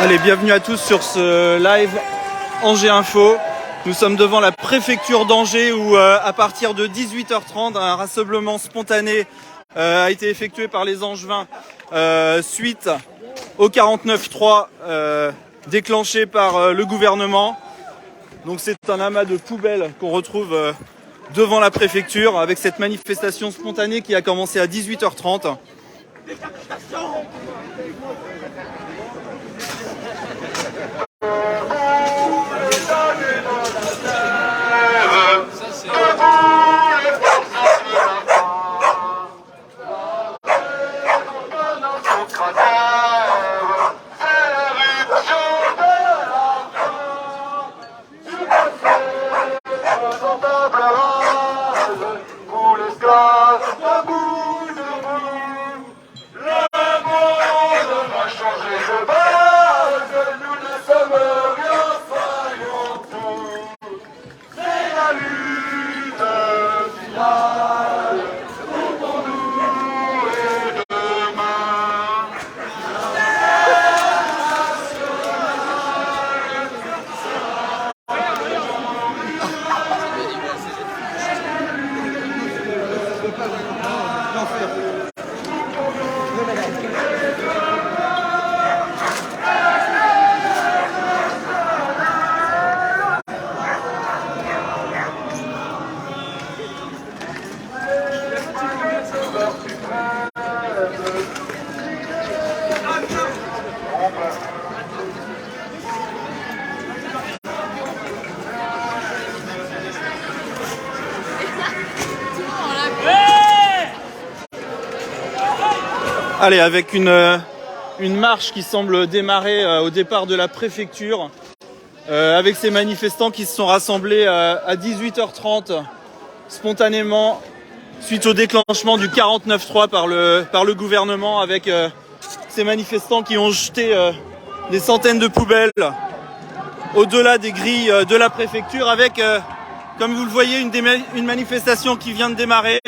Allez, bienvenue à tous sur ce live Angers Info. Nous sommes devant la préfecture d'Angers où à partir de 18h30, un rassemblement spontané a été effectué par les Angevins suite au 49.3 déclenché par le gouvernement. Donc c'est un amas de poubelles qu'on retrouve devant la préfecture avec cette manifestation spontanée qui a commencé à 18h30. Allez, avec une marche qui semble démarrer au départ de la préfecture, avec ces manifestants qui se sont rassemblés à 18h30 spontanément suite au déclenchement du 49.3 par le gouvernement, avec ces manifestants qui ont jeté des centaines de poubelles au-delà des grilles de la préfecture, avec, comme vous le voyez, une manifestation qui vient de démarrer.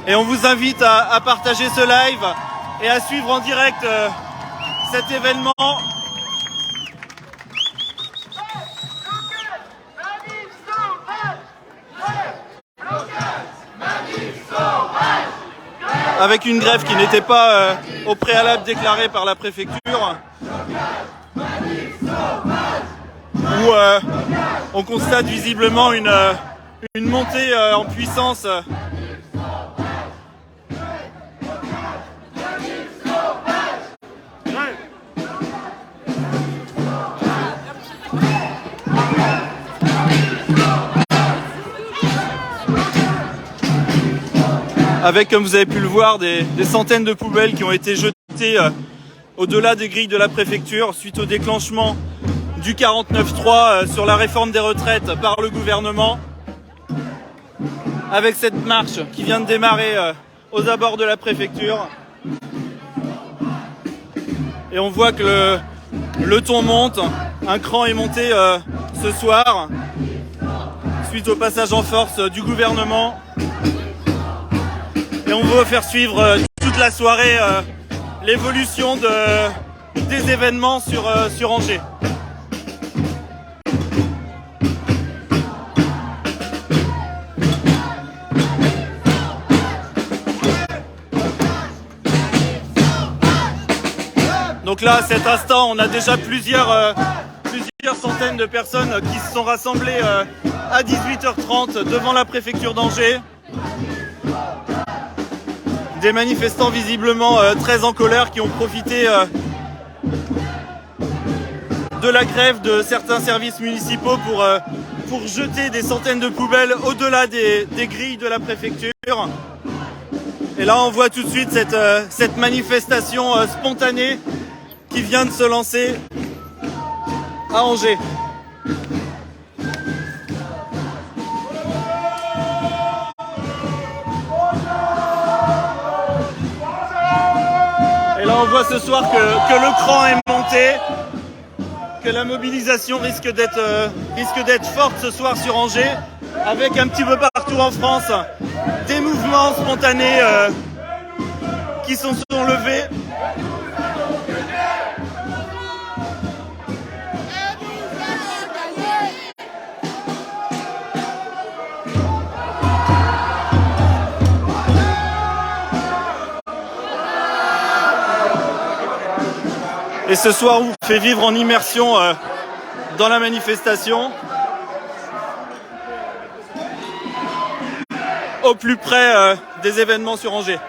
Et on vous invite à partager ce live et à suivre en direct cet événement. Avec une grève qui n'était pas au préalable déclarée par la préfecture, où on constate visiblement une montée en puissance avec, comme vous avez pu le voir, des centaines de poubelles qui ont été jetées au-delà des grilles de la préfecture suite au déclenchement du 49.3 sur la réforme des retraites par le gouvernement, avec cette marche qui vient de démarrer aux abords de la préfecture. Et on voit que le ton monte, un cran est monté ce soir suite au passage en force du gouvernement. Et on veut faire suivre toute la soirée l'évolution des événements sur Angers. Donc là, à cet instant, on a déjà plusieurs centaines de personnes qui se sont rassemblées à 18h30 devant la préfecture d'Angers. Des manifestants visiblement très en colère qui ont profité de la grève de certains services municipaux pour jeter des centaines de poubelles au-delà des grilles de la préfecture. Et là, on voit tout de suite cette manifestation spontanée qui vient de se lancer à Angers. Et là, on voit ce soir que le cran est monté, que la mobilisation risque d'être forte ce soir sur Angers, avec un petit peu partout en France des mouvements spontanés qui sont levés. Et ce soir, on vous fait vivre en immersion dans la manifestation, au plus près des événements sur Angers.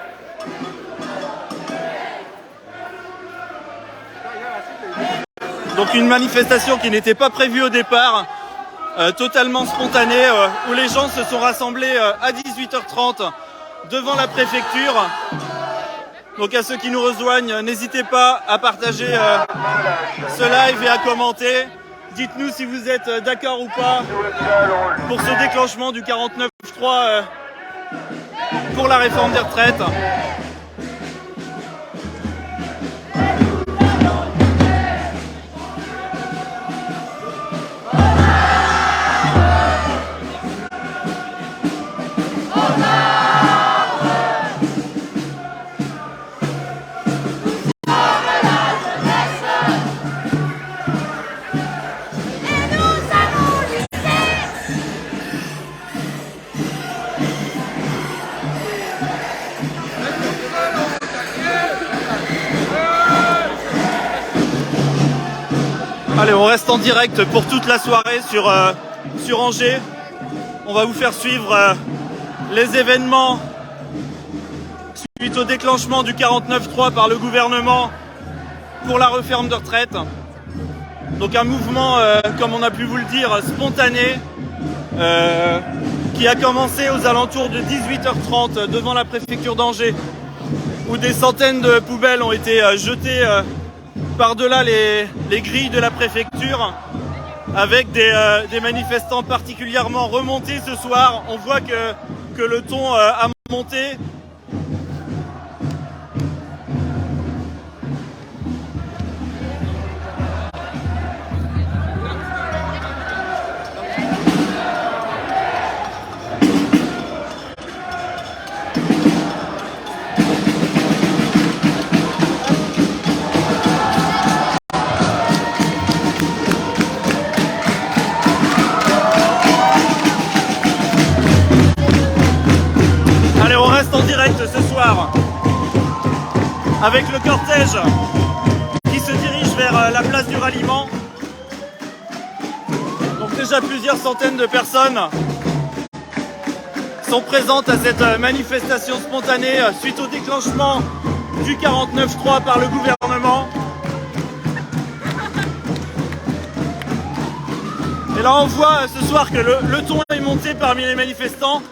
Donc une manifestation qui n'était pas prévue au départ, totalement spontanée, où les gens se sont rassemblés à 18h30 devant la préfecture. Donc à ceux qui nous rejoignent, n'hésitez pas à partager ce live et à commenter. Dites-nous si vous êtes d'accord ou pas pour ce déclenchement du 49.3 pour la réforme des retraites. Allez, on reste en direct pour toute la soirée sur Angers. On va vous faire suivre les événements suite au déclenchement du 49.3 par le gouvernement pour la réforme de retraite. Donc un mouvement, comme on a pu vous le dire, spontané, qui a commencé aux alentours de 18h30 devant la préfecture d'Angers où des centaines de poubelles ont été jetées par-delà les grilles de la préfecture, avec des manifestants particulièrement remontés ce soir. On voit que le ton a monté. En direct ce soir avec le cortège qui se dirige vers la place du ralliement. Donc déjà plusieurs centaines de personnes sont présentes à cette manifestation spontanée suite au déclenchement du 49.3 par le gouvernement. Et là on voit ce soir que le ton est monté parmi les manifestants,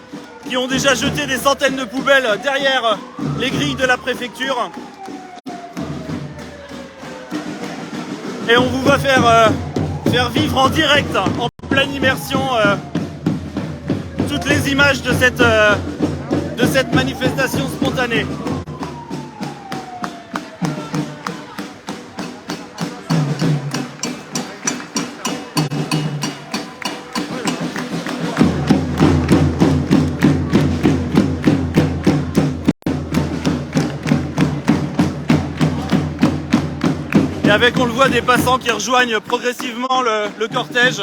qui ont déjà jeté des centaines de poubelles derrière les grilles de la préfecture. Et on vous va faire vivre en direct, en pleine immersion, toutes les images de cette manifestation spontanée. Et avec, on le voit, des passants qui rejoignent progressivement le cortège.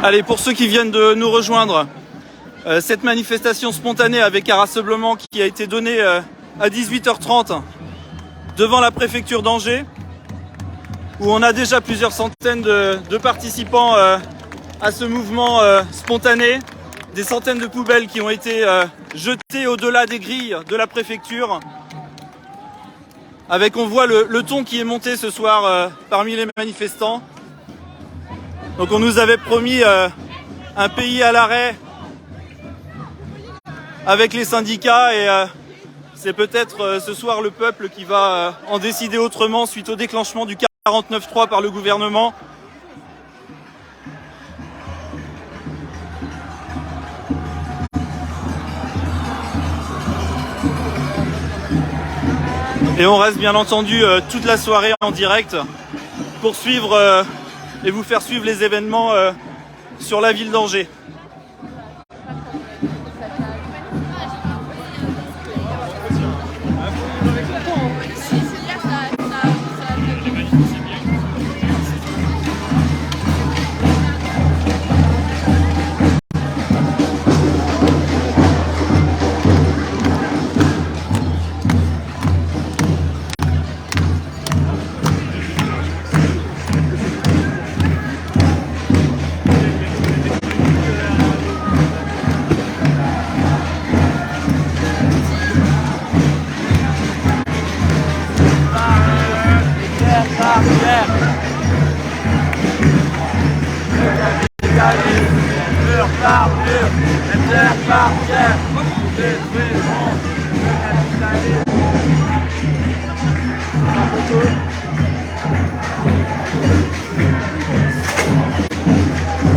Allez, pour ceux qui viennent de nous rejoindre, cette manifestation spontanée avec un rassemblement qui a été donné à 18h30 devant la préfecture d'Angers, où on a déjà plusieurs centaines de participants à ce mouvement spontané, des centaines de poubelles qui ont été jetées au-delà des grilles de la préfecture. Avec, on voit le ton qui est monté ce soir parmi les manifestants. Donc on nous avait promis un pays à l'arrêt avec les syndicats et c'est peut-être ce soir le peuple qui va en décider autrement suite au déclenchement du 49.3 par le gouvernement. Et on reste bien entendu toute la soirée en direct pour suivre et vous faire suivre les événements sur la ville d'Angers.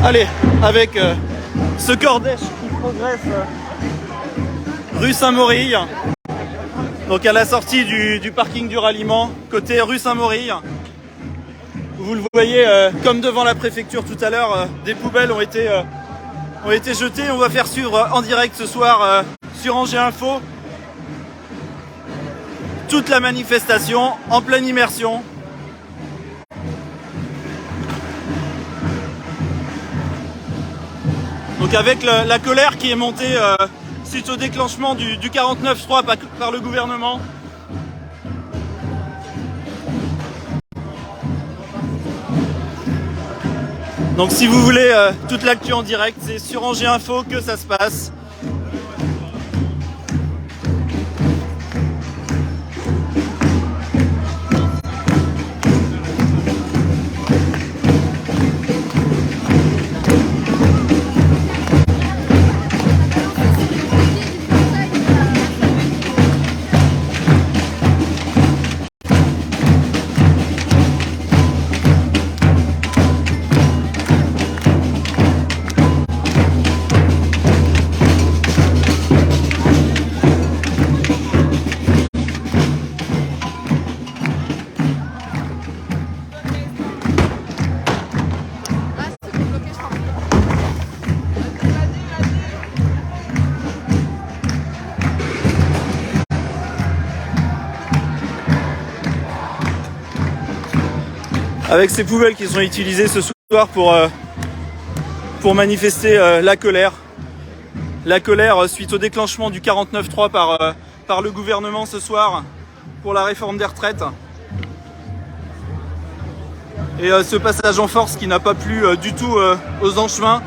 Allez, avec ce cortège qui progresse rue Saint-Maurille, donc à la sortie du parking du ralliement, côté rue Saint-Maurille. Vous le voyez, comme devant la préfecture tout à l'heure, des poubelles ont été jetées. On va faire suivre en direct ce soir sur Angers Info toute la manifestation en pleine immersion. Donc avec la colère qui est montée suite au déclenchement du 49.3 par le gouvernement. Donc si vous voulez toute l'actu en direct, c'est sur Angers Info que ça se passe. Avec ces poubelles qui sont utilisées ce soir pour manifester la colère. La colère suite au déclenchement du 49.3 par le gouvernement ce soir pour la réforme des retraites. Et ce passage en force qui n'a pas plu du tout aux Angevins,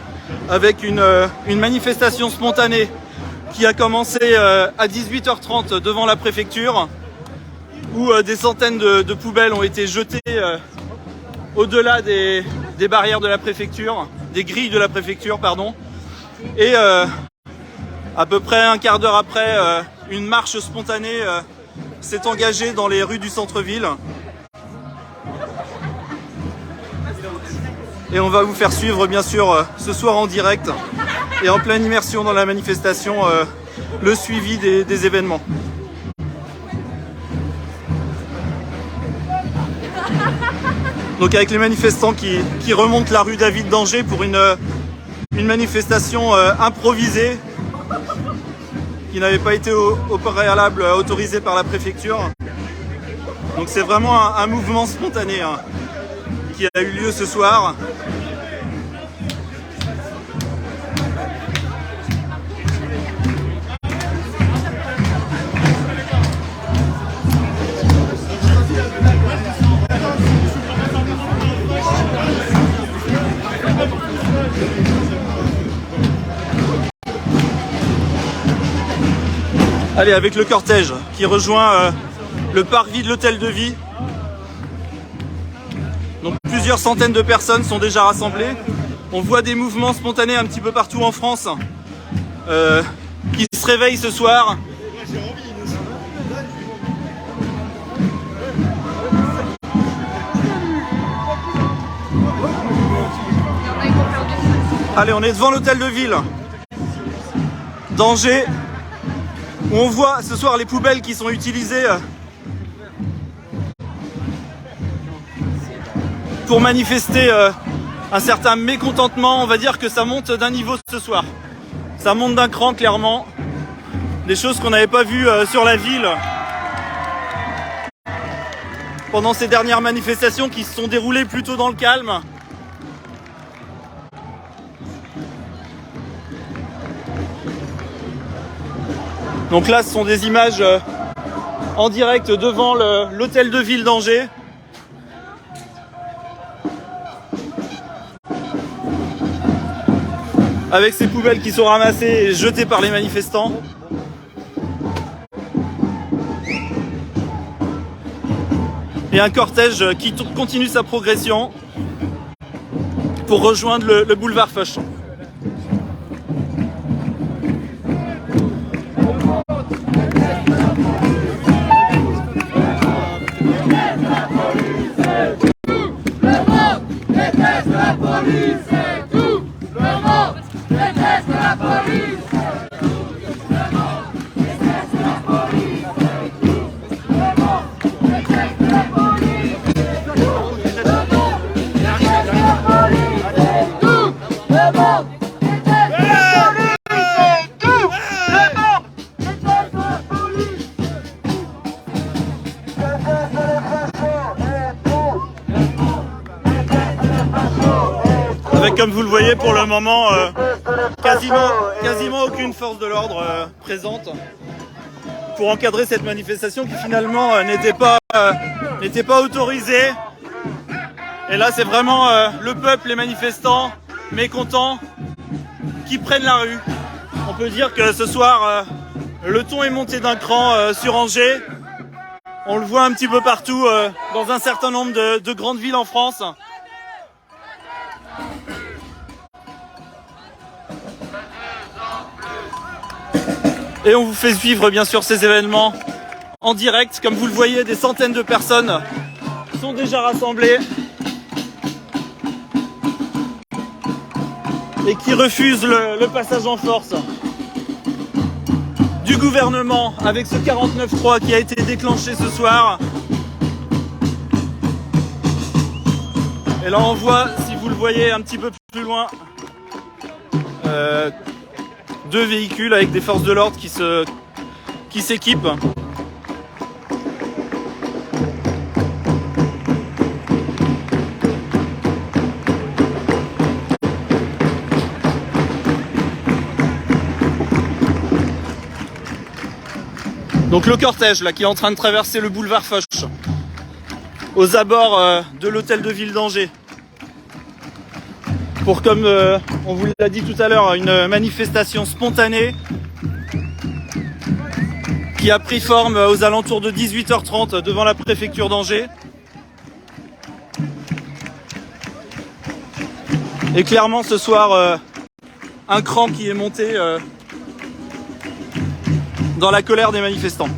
avec une manifestation spontanée qui a commencé à 18h30 devant la préfecture, où des centaines de poubelles ont été jetées au-delà des barrières de la préfecture, des grilles de la préfecture, pardon. Et à peu près un quart d'heure après, une marche spontanée s'est engagée dans les rues du centre-ville. Et on va vous faire suivre, bien sûr, ce soir en direct et en pleine immersion dans la manifestation, le suivi des événements. Donc avec les manifestants qui remontent la rue David d'Angers pour une manifestation improvisée qui n'avait pas été au préalable autorisée par la préfecture. Donc c'est vraiment un mouvement spontané qui a eu lieu ce soir. Allez, avec le cortège qui rejoint le parvis de l'Hôtel de Vie. Donc plusieurs centaines de personnes sont déjà rassemblées. On voit des mouvements spontanés un petit peu partout en France qui se réveillent ce soir. Allez, on est devant l'Hôtel de Ville d'Angers, où on voit ce soir les poubelles qui sont utilisées pour manifester un certain mécontentement. On va dire que ça monte d'un niveau ce soir. Ça monte d'un cran, clairement. Des choses qu'on n'avait pas vues sur la ville pendant ces dernières manifestations qui se sont déroulées plutôt dans le calme. Donc là, ce sont des images en direct devant l'hôtel de ville d'Angers. Avec ces poubelles qui sont ramassées et jetées par les manifestants. Et un cortège qui continue sa progression pour rejoindre le boulevard Foch. Avec, comme vous le voyez pour le moment, quasiment aucune force de l'ordre présente pour encadrer cette manifestation qui finalement n'était pas autorisée. Et là c'est vraiment le peuple, les manifestants mécontents qui prennent la rue. On peut dire que ce soir le ton est monté d'un cran sur Angers. On le voit un petit peu partout dans un certain nombre de grandes villes en France. Et on vous fait suivre bien sûr ces événements en direct. Comme vous le voyez, des centaines de personnes sont déjà rassemblées et qui refusent le passage en force du gouvernement avec ce 49.3 qui a été déclenché ce soir. Et là on voit, si vous le voyez un petit peu plus loin, deux véhicules avec des forces de l'ordre qui s'équipent. Donc le cortège là qui est en train de traverser le boulevard Foch aux abords de l'hôtel de ville d'Angers pour, comme on vous l'a dit tout à l'heure, une manifestation spontanée qui a pris forme aux alentours de 18h30 devant la préfecture d'Angers. Et clairement ce soir un cran qui est monté dans la colère des manifestants.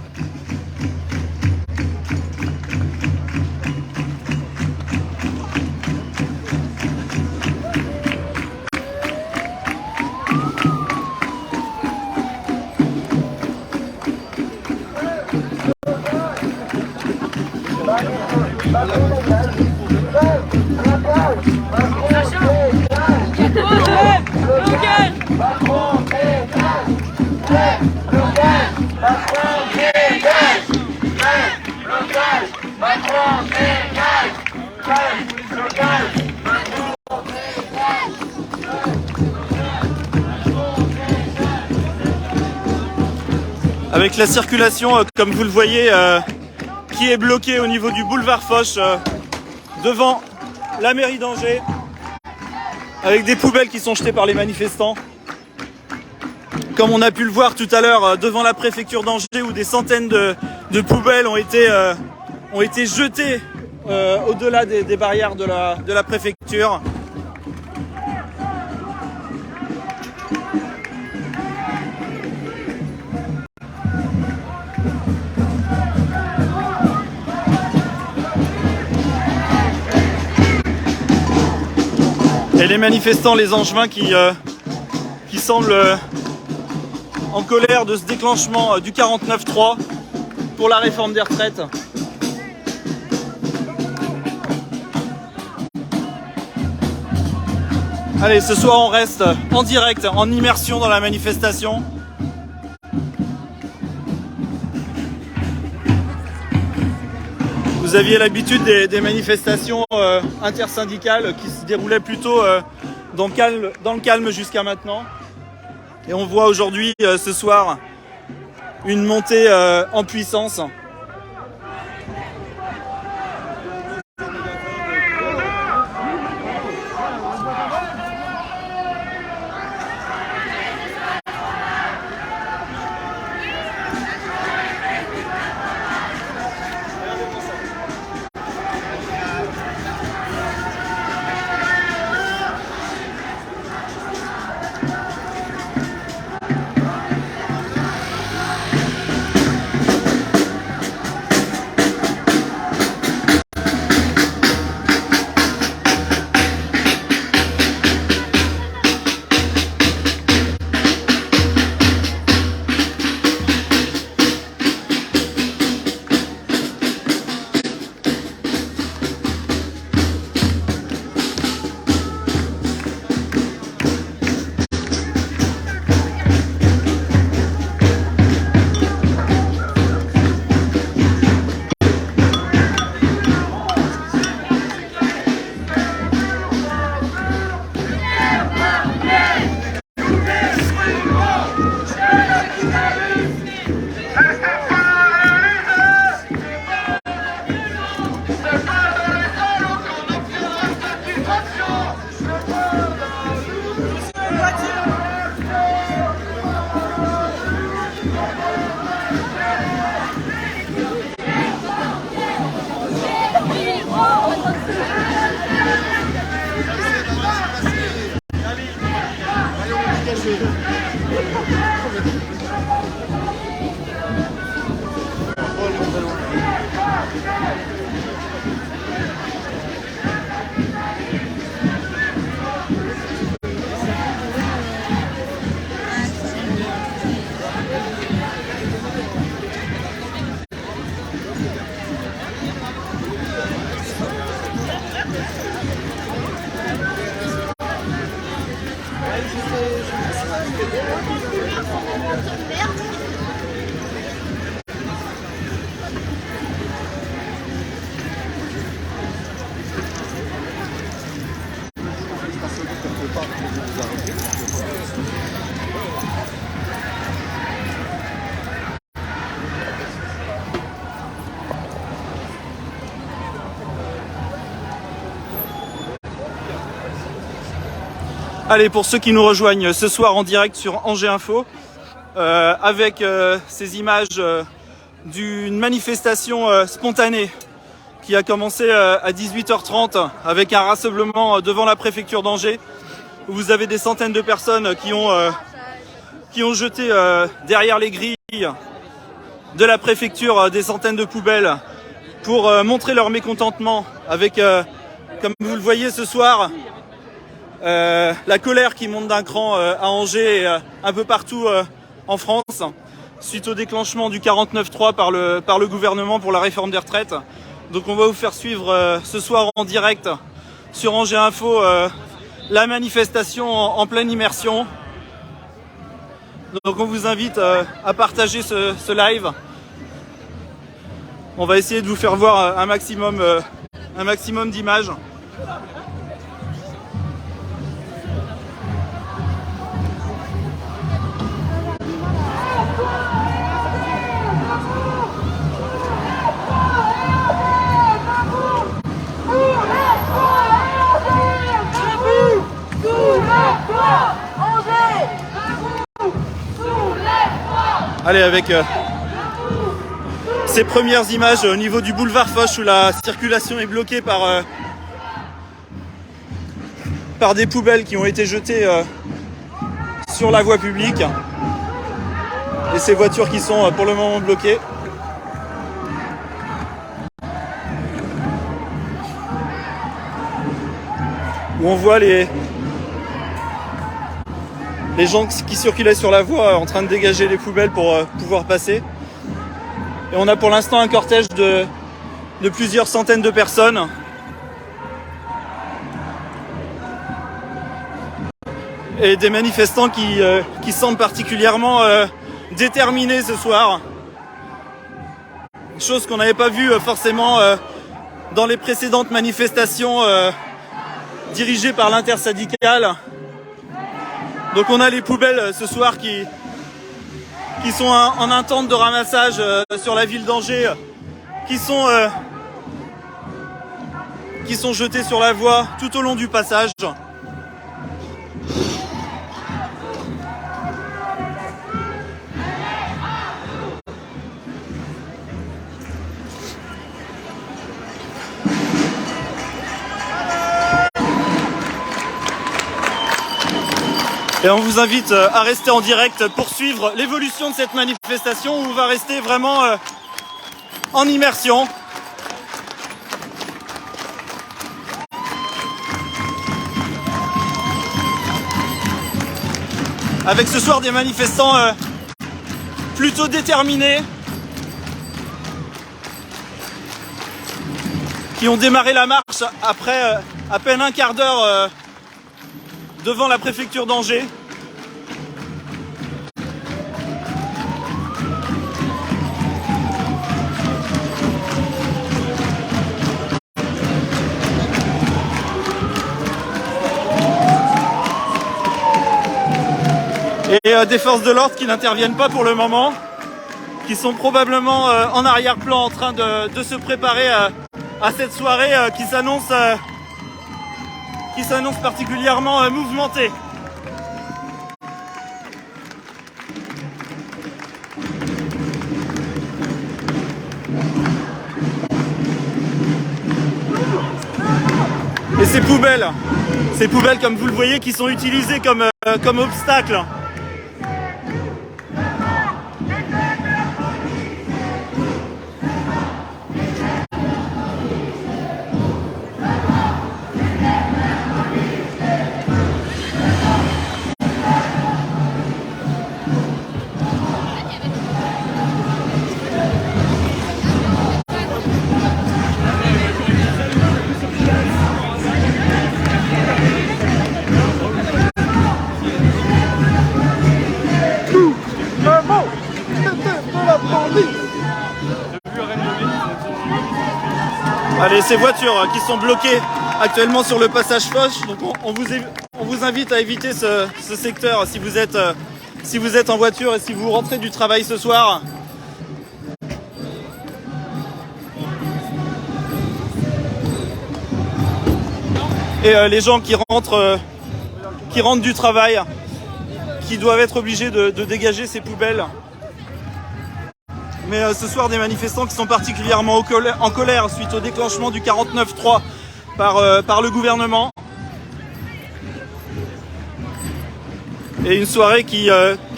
Avec la circulation, comme vous le voyez, qui est bloquée au niveau du boulevard Foch, devant la mairie d'Angers, avec des poubelles qui sont jetées par les manifestants. Comme on a pu le voir tout à l'heure devant la préfecture d'Angers, où des centaines de poubelles ont été jetées au-delà des barrières de la préfecture. Et les manifestants, les Angevins qui semblent en colère de ce déclenchement du 49.3 pour la réforme des retraites. Allez, ce soir on reste en direct, en immersion dans la manifestation. Vous aviez l'habitude des manifestations intersyndicales qui se déroulaient plutôt dans le calme jusqu'à maintenant. Et on voit aujourd'hui, ce soir, une montée en puissance. Allez, pour ceux qui nous rejoignent ce soir en direct sur Angers Info, avec ces images d'une manifestation spontanée qui a commencé à 18h30 avec un rassemblement devant la préfecture d'Angers, où vous avez des centaines de personnes qui ont jeté derrière les grilles de la préfecture des centaines de poubelles pour montrer leur mécontentement avec, comme vous le voyez ce soir, la colère qui monte d'un cran à Angers et un peu partout en France, suite au déclenchement du 49.3 par le gouvernement pour la réforme des retraites. Donc on va vous faire suivre ce soir en direct sur Angers Info la manifestation en pleine immersion. Donc on vous invite à partager ce live. On va essayer de vous faire voir un maximum d'images. Allez, avec ces premières images au niveau du boulevard Foch où la circulation est bloquée par des poubelles qui ont été jetées sur la voie publique. Et ces voitures qui sont pour le moment bloquées. Où on voit les gens qui circulaient sur la voie en train de dégager les poubelles pour pouvoir passer. Et on a pour l'instant un cortège de plusieurs centaines de personnes. Et des manifestants qui semblent particulièrement déterminés ce soir. Chose qu'on n'avait pas vue forcément dans les précédentes manifestations dirigées par l'intersyndicale. Donc on a les poubelles ce soir qui sont en attente de ramassage sur la ville d'Angers, qui sont jetées sur la voie tout au long du passage. Et on vous invite à rester en direct pour suivre l'évolution de cette manifestation où on va rester vraiment en immersion. Avec ce soir des manifestants plutôt déterminés qui ont démarré la marche après à peine un quart d'heure devant la préfecture d'Angers. Et des forces de l'ordre qui n'interviennent pas pour le moment, qui sont probablement en arrière-plan en train de se préparer à cette soirée qui s'annonce particulièrement mouvementée. Et ces poubelles comme vous le voyez qui sont utilisées comme obstacle. Allez, ces voitures qui sont bloquées actuellement sur le passage Foch, donc on vous invite à éviter ce secteur si vous êtes en voiture et si vous rentrez du travail ce soir. Et les gens qui qui rentrent du travail, qui doivent être obligés de dégager ces poubelles. Mais ce soir, des manifestants qui sont particulièrement en colère suite au déclenchement du 49.3 par le gouvernement. Et une soirée qui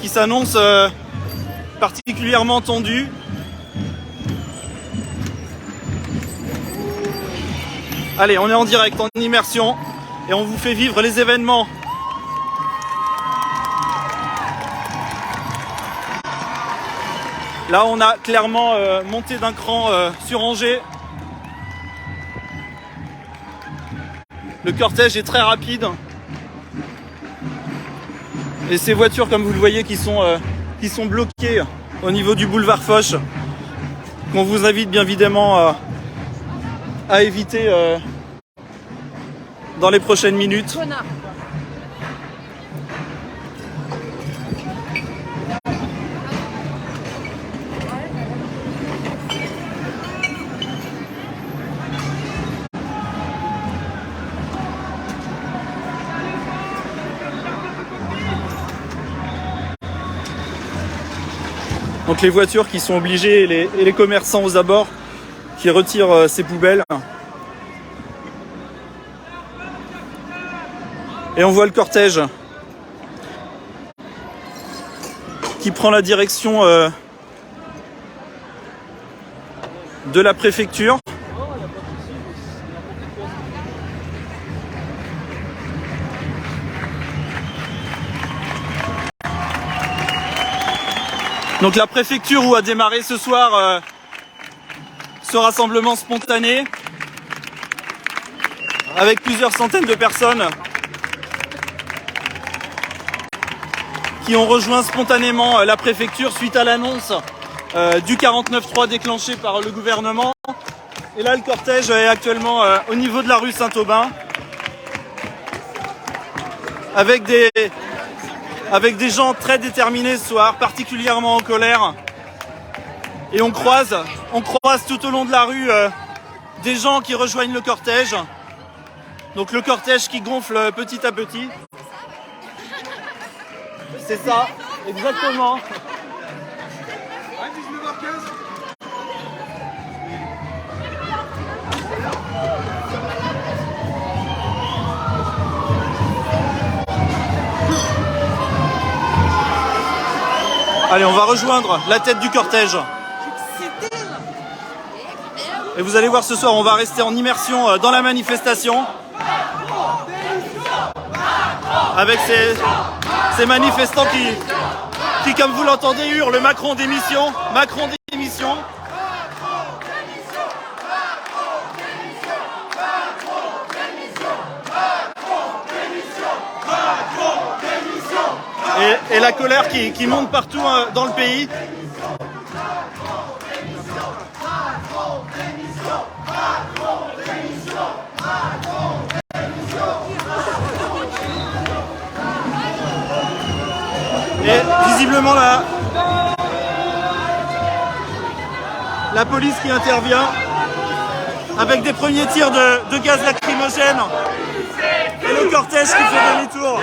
s'annonce particulièrement tendue. Allez, on est en direct, en immersion, et on vous fait vivre les événements. Là, on a clairement monté d'un cran sur Angers. Le cortège est très rapide. Et ces voitures, comme vous le voyez, qui sont bloquées au niveau du boulevard Foch, qu'on vous invite bien évidemment à éviter dans les prochaines minutes. Donc les voitures qui sont obligées et les commerçants aux abords qui retirent ces poubelles. Et on voit le cortège qui prend la direction de la préfecture. Donc la préfecture où a démarré ce soir ce rassemblement spontané avec plusieurs centaines de personnes qui ont rejoint spontanément la préfecture suite à l'annonce du 49.3 déclenché par le gouvernement. Et là, le cortège est actuellement au niveau de la rue Saint-Aubin avec des gens très déterminés ce soir, particulièrement en colère. Et on croise tout au long de la rue des gens qui rejoignent le cortège. Donc le cortège qui gonfle petit à petit. C'est ça, exactement. Allez, on va rejoindre la tête du cortège. Et vous allez voir ce soir, on va rester en immersion dans la manifestation. Avec ces manifestants qui, comme vous l'entendez, hurlent Macron démission, Macron démission. Et la colère qui monte partout dans le pays. Et visiblement la police qui intervient avec des premiers tirs de gaz lacrymogène et le cortège qui fait demi-tour.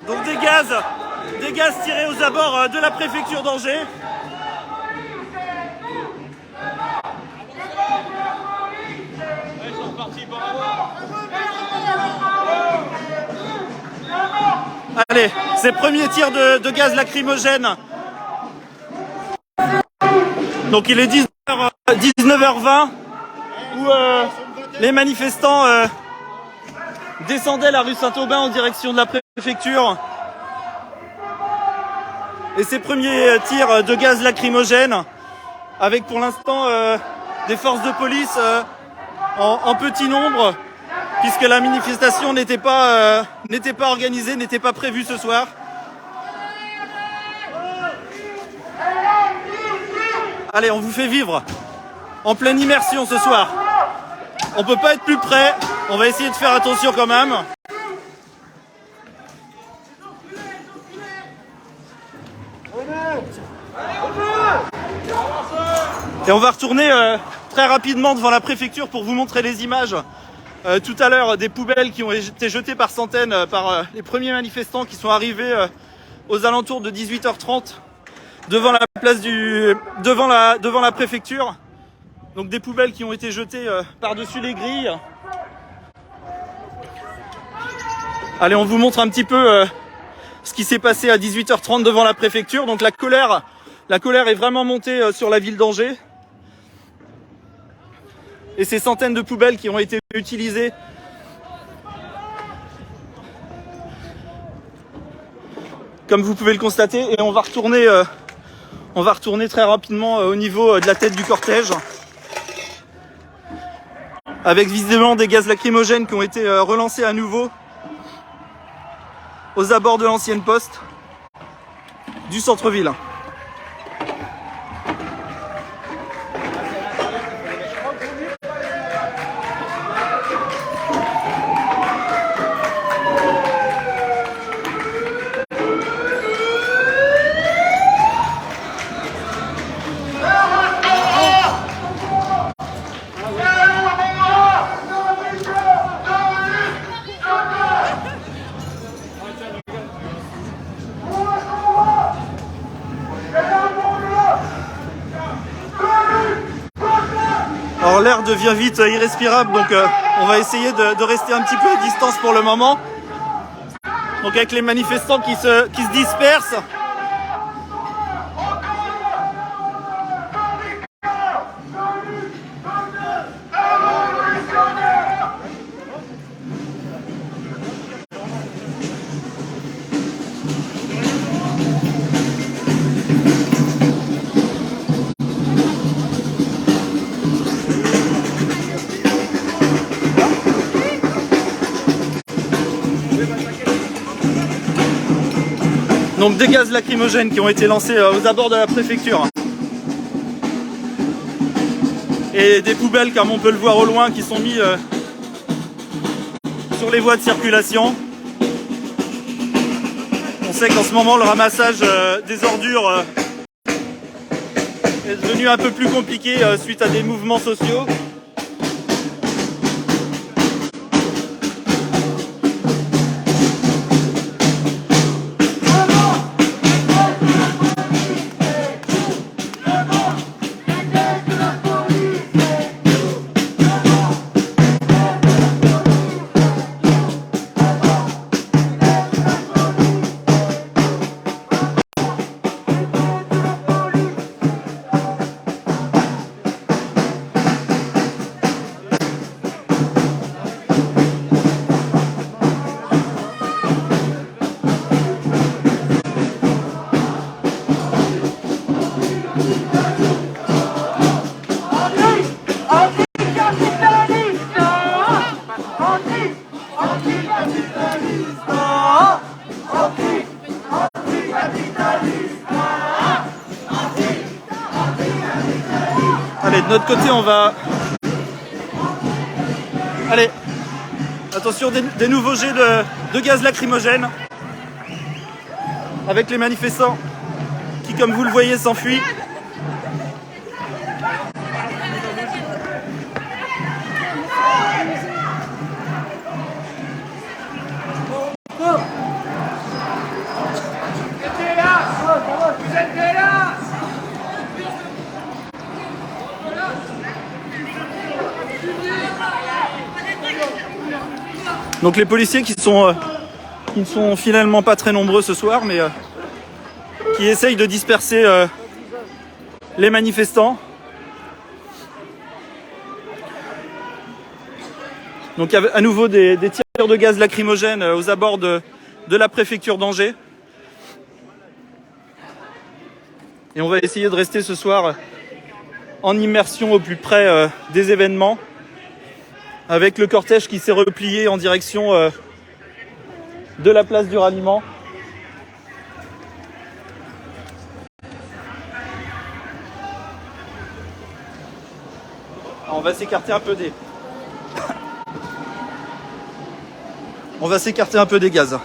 Donc des gaz tirés aux abords de la préfecture d'Angers. Allez, ces premiers tirs de gaz lacrymogène. Donc il est 19h20 où les manifestants descendaient la rue Saint-Aubin en direction de la préfecture. Et ces premiers tirs de gaz lacrymogène avec pour l'instant des forces de police en petit nombre, puisque la manifestation n'était pas organisée, n'était pas prévue ce soir. Allez, on vous fait vivre en pleine immersion ce soir. On peut pas être plus près, on va essayer de faire attention quand même. Et on va retourner très rapidement devant la préfecture pour vous montrer les images tout à l'heure des poubelles qui ont été jetées par centaines par les premiers manifestants qui sont arrivés aux alentours de 18h30 devant la place devant la préfecture. Donc des poubelles qui ont été jetées par-dessus les grilles. Allez, on vous montre un petit peu ce qui s'est passé à 18h30 devant la préfecture. Donc la colère est vraiment montée sur la ville d'Angers. Et ces centaines de poubelles qui ont été utilisées comme vous pouvez le constater. Et on va retourner très rapidement au niveau de la tête du cortège, avec visiblement des gaz lacrymogènes qui ont été relancés à nouveau aux abords de l'ancienne poste du centre-ville. Alors l'air devient vite irrespirable, donc on va essayer de rester un petit peu à distance pour le moment. Donc avec les manifestants qui se dispersent. Donc des gaz lacrymogènes qui ont été lancés aux abords de la préfecture. Et des poubelles, comme on peut le voir au loin, qui sont mis sur les voies de circulation. On sait qu'en ce moment, le ramassage des ordures est devenu un peu plus compliqué suite à des mouvements sociaux. Allez, de notre côté, on va... Allez, attention, des nouveaux jets de gaz lacrymogène avec les manifestants qui, comme vous le voyez, s'enfuient. Donc les policiers qui ne sont finalement pas très nombreux ce soir, mais qui essayent de disperser les manifestants. Donc à nouveau des tirs de gaz lacrymogène aux abords de la préfecture d'Angers. Et on va essayer de rester ce soir en immersion au plus près des événements, avec le cortège qui s'est replié en direction de la place du ralliement. On va s'écarter un peu des... On va s'écarter un peu des gaz.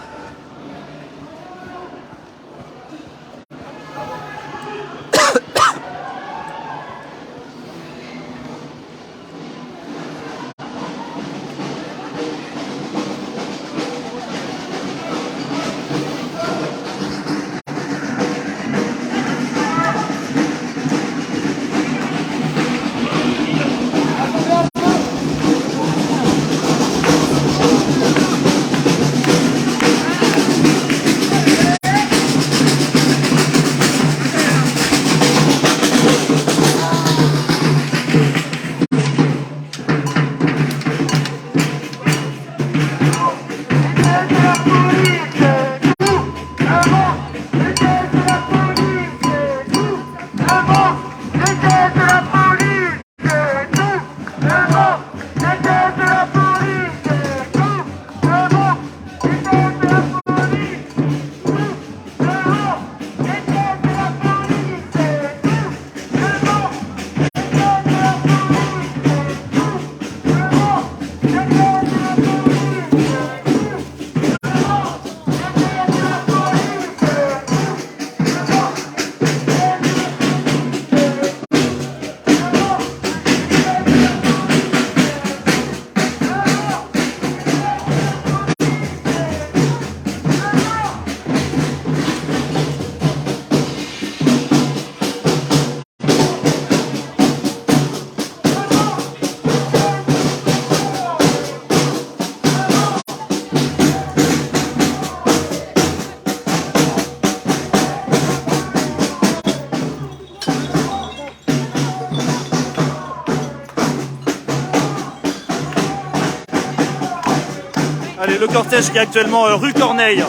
le cortège qui est actuellement rue Corneille.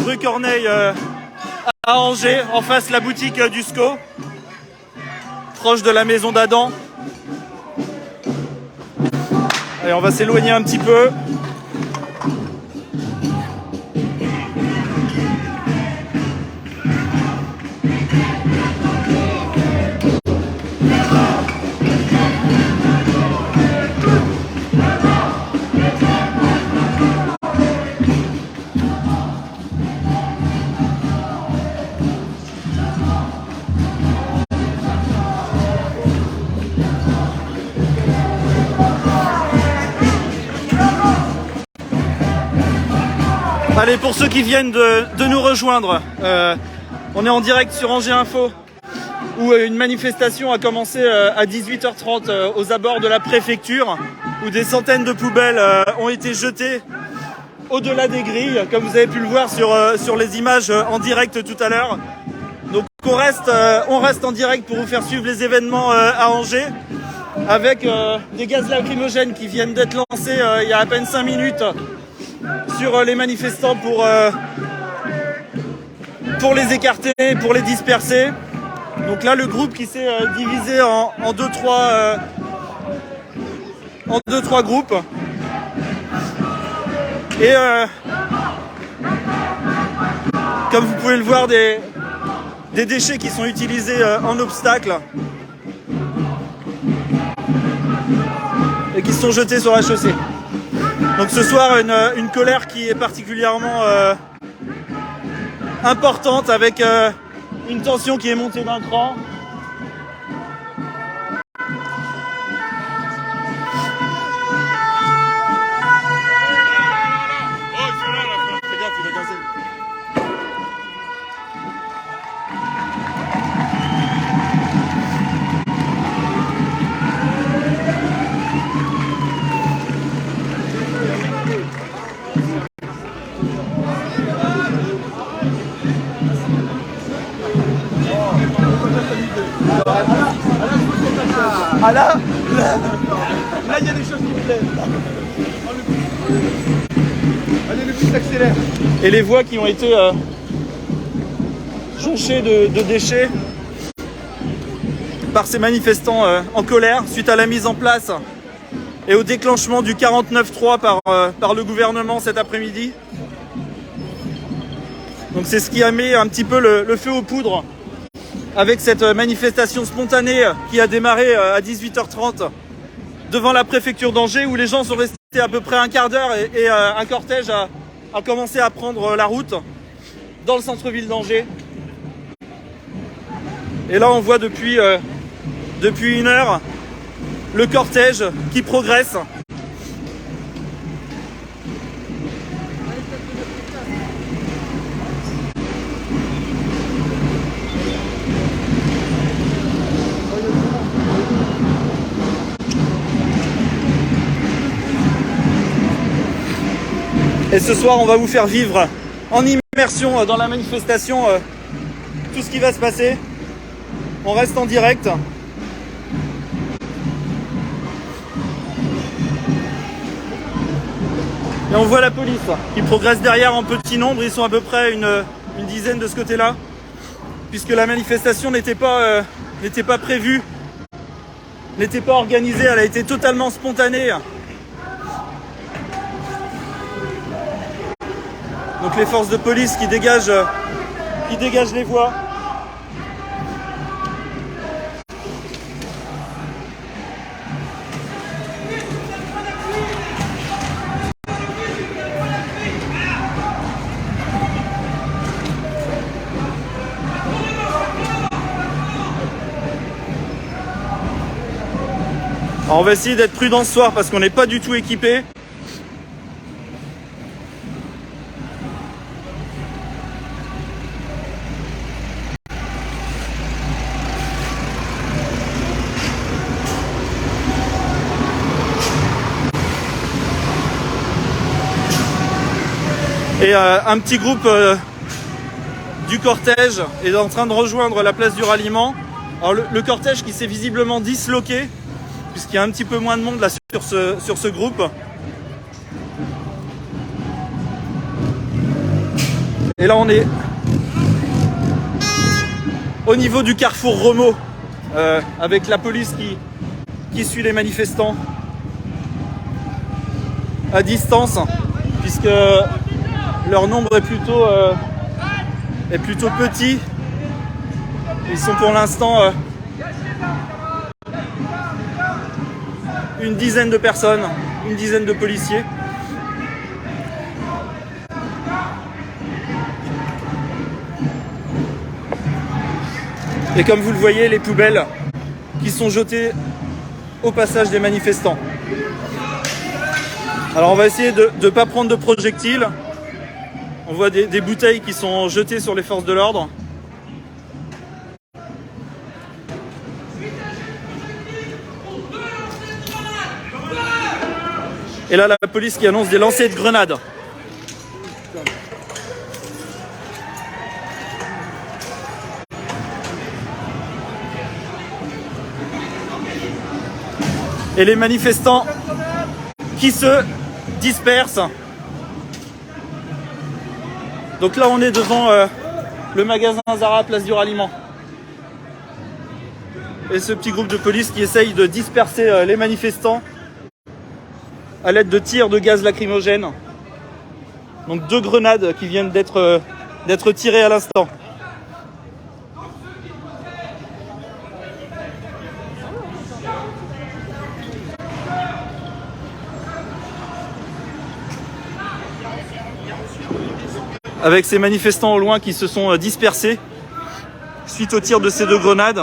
Rue Corneille à Angers, en face la boutique du SCO, proche de la maison d'Adam. Allez, on va s'éloigner un petit peu. Allez, pour ceux qui viennent de nous rejoindre, on est en direct sur Angers Info, où une manifestation a commencé à 18h30 aux abords de la préfecture, où des centaines de poubelles ont été jetées au-delà des grilles, comme vous avez pu le voir sur les images en direct tout à l'heure. Donc on reste en direct pour vous faire suivre les événements à Angers, avec des gaz lacrymogènes qui viennent d'être lancés il y a à peine 5 minutes sur les manifestants pour les écarter, pour les disperser. Donc là, le groupe qui s'est divisé en 2-3 groupes. Et comme vous pouvez le voir, des déchets qui sont utilisés en obstacle et qui sont jetés sur la chaussée. Donc ce soir, une colère qui est particulièrement importante, avec une tension qui est montée d'un cran. Ah là, il y a des choses qui me plaisent. Allez, le bus accélère. Et les voies qui ont été jonchées de déchets par ces manifestants en colère suite à la mise en place et au déclenchement du 49.3 par le gouvernement cet après-midi. Donc c'est ce qui a mis un petit peu le feu aux poudres avec cette manifestation spontanée qui a démarré à 18h30 devant la préfecture d'Angers, où les gens sont restés à peu près un quart d'heure et un cortège a commencé à prendre la route dans le centre-ville d'Angers. Et là on voit depuis une heure le cortège qui progresse. Et ce soir, on va vous faire vivre en immersion dans la manifestation tout ce qui va se passer. On reste en direct. Et on voit la police qui progresse derrière en petit nombre. Ils sont à peu près une dizaine de ce côté-là, puisque la manifestation n'était pas prévue, n'était pas organisée. Elle a été totalement spontanée. Donc les forces de police qui dégagent les voies. Alors on va essayer d'être prudent ce soir parce qu'on n'est pas du tout équipé. Et un petit groupe du cortège est en train de rejoindre la place du ralliement. Alors le cortège qui s'est visiblement disloqué, puisqu'il y a un petit peu moins de monde là sur ce groupe. Et là on est au niveau du carrefour Remo, avec la police qui suit les manifestants à distance, puisque leur nombre est plutôt petit. Ils sont pour l'instant une dizaine de personnes, une dizaine de policiers. Et comme vous le voyez, les poubelles qui sont jetées au passage des manifestants. Alors on va essayer de ne pas prendre de projectiles. On voit des bouteilles qui sont jetées sur les forces de l'ordre. Et là, la police qui annonce des lancers de grenades. Et les manifestants qui se dispersent. Donc là on est devant le magasin Zara, place du Ralliement. Et ce petit groupe de police qui essaye de disperser les manifestants à l'aide de tirs de gaz lacrymogène. Donc 2 grenades qui viennent d'être tirées à l'instant. Avec ces manifestants au loin qui se sont dispersés suite au tir de ces 2 grenades.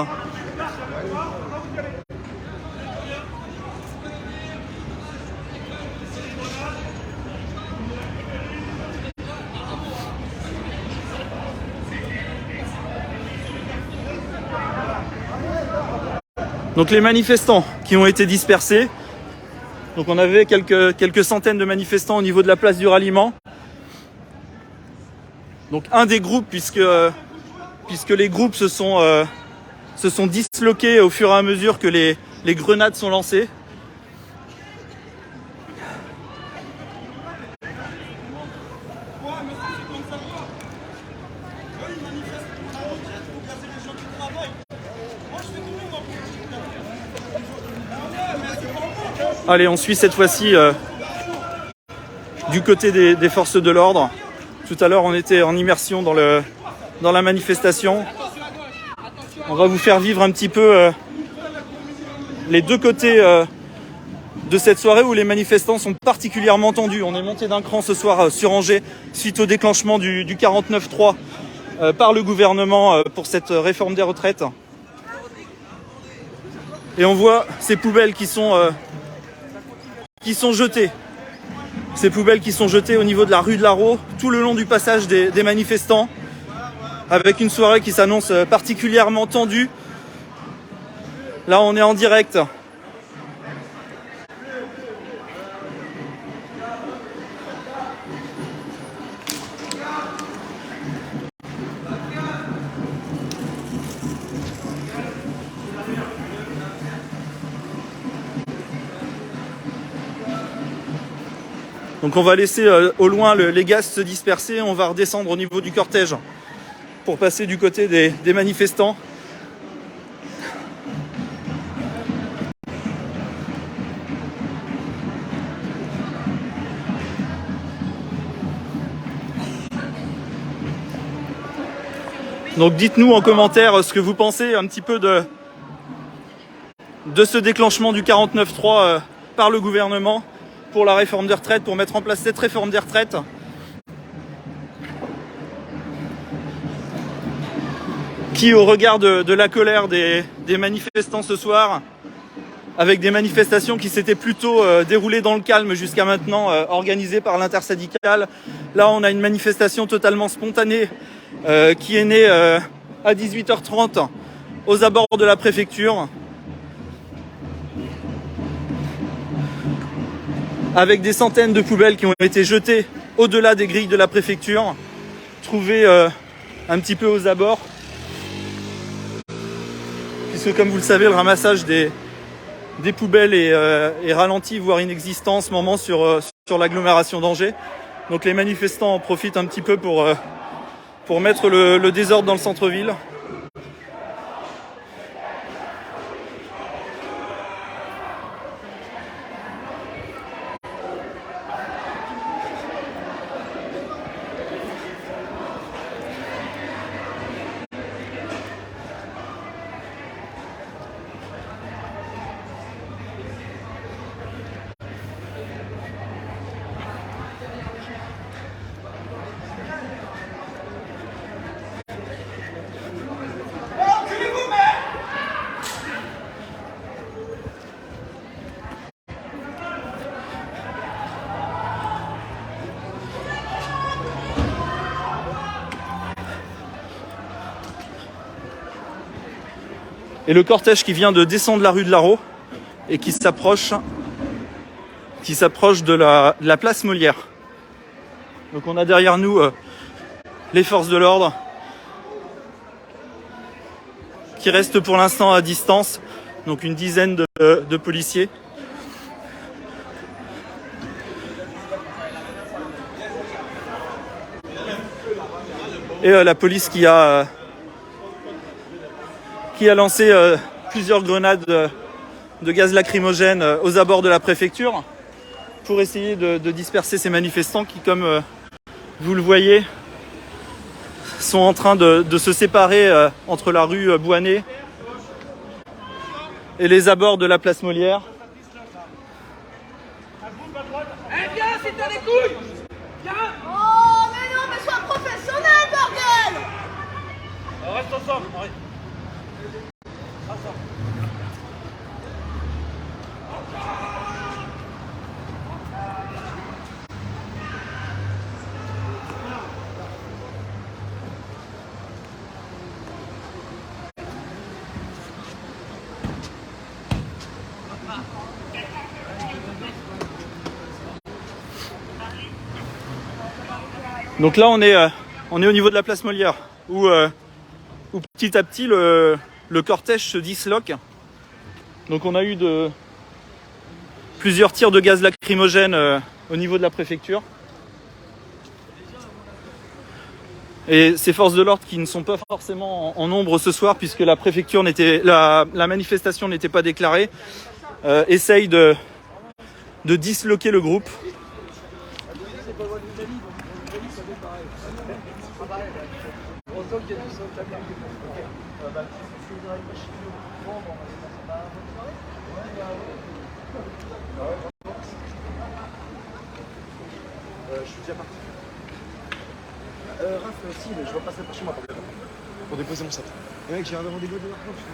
Donc les manifestants qui ont été dispersés, donc on avait quelques centaines de manifestants au niveau de la place du Ralliement. Donc un des groupes, puisque les groupes se sont disloqués au fur et à mesure que les grenades sont lancées. Allez, on suit cette fois-ci du côté des forces de l'ordre. Tout à l'heure, on était en immersion dans la manifestation. On va vous faire vivre un petit peu les 2 côtés de cette soirée où les manifestants sont particulièrement tendus. On est monté d'un cran ce soir sur Angers suite au déclenchement du 49.3 par le gouvernement pour cette réforme des retraites. Et on voit ces poubelles qui sont jetées. Ces poubelles qui sont jetées au niveau de la rue de l'Arro, tout le long du passage des manifestants, avec une soirée qui s'annonce particulièrement tendue. Là, on est en direct. Donc on va laisser au loin les gaz se disperser, on va redescendre au niveau du cortège pour passer du côté des manifestants. Donc dites-nous en commentaire ce que vous pensez un petit peu de ce déclenchement du 49.3 par le gouvernement pour la réforme des retraites, pour mettre en place cette réforme des retraites. Qui, au regard de la colère des manifestants ce soir, avec des manifestations qui s'étaient plutôt déroulées dans le calme jusqu'à maintenant, organisées par l'intersyndicale, là on a une manifestation totalement spontanée qui est née à 18h30 aux abords de la préfecture, avec des centaines de poubelles qui ont été jetées au-delà des grilles de la préfecture, trouvées un petit peu aux abords. Puisque comme vous le savez, le ramassage des poubelles est ralenti, voire inexistant en ce moment sur l'agglomération d'Angers. Donc les manifestants en profitent un petit peu pour pour mettre le désordre dans le centre-ville. Et le cortège qui vient de descendre la rue de Larraux et qui s'approche de la place Molière. Donc on a derrière nous les forces de l'ordre qui restent pour l'instant à distance, donc une dizaine de policiers. Et la police qui a lancé plusieurs grenades de gaz lacrymogène aux abords de la préfecture pour essayer de disperser ces manifestants qui, comme vous le voyez, sont en train de se séparer entre la rue Bouanet et les abords de la place Molière. Eh viens, c'est dans les couilles. Viens. Oh mais non, mais sois professionnel, bordel. Reste ensemble, arrête. Donc là on est au niveau de la place Molière où petit à petit le cortège se disloque. Donc on a eu plusieurs tirs de gaz lacrymogène au niveau de la préfecture. Et ces forces de l'ordre qui ne sont pas forcément en nombre ce soir puisque la préfecture la manifestation n'était pas déclarée, essayent de disloquer le groupe. Je suis déjà parti. Raph, si, mais je repasserai par chez moi pour déposer mon sac. Mec, j'ai un rendez-vous de l'argent, je suis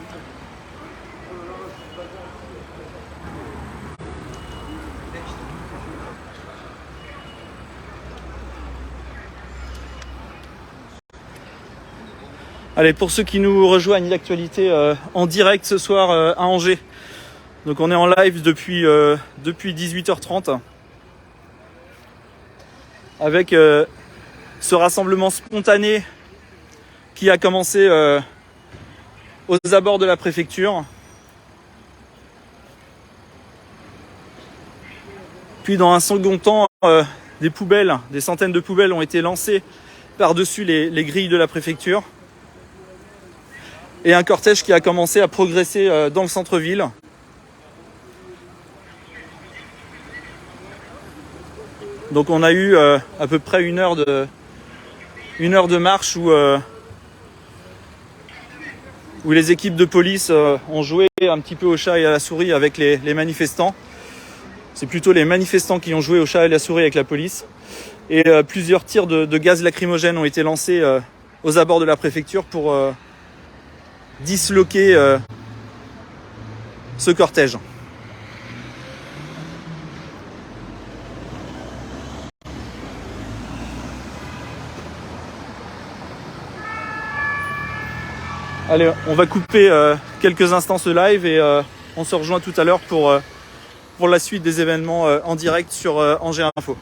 Allez, pour ceux qui nous rejoignent, l'actualité en direct ce soir à Angers. Donc on est en live depuis 18h30 avec ce rassemblement spontané qui a commencé aux abords de la préfecture. Puis dans un second temps, des centaines de poubelles ont été lancées par-dessus les grilles de la préfecture. Et un cortège qui a commencé à progresser dans le centre-ville. Donc on a eu à peu près une heure de marche où les équipes de police ont joué un petit peu au chat et à la souris avec les manifestants. C'est plutôt les manifestants qui ont joué au chat et à la souris avec la police. Et plusieurs tirs de gaz lacrymogène ont été lancés aux abords de la préfecture pour disloquer ce cortège. Allez, on va couper quelques instants ce live et on se rejoint tout à l'heure pour la suite des événements en direct sur Angers Info.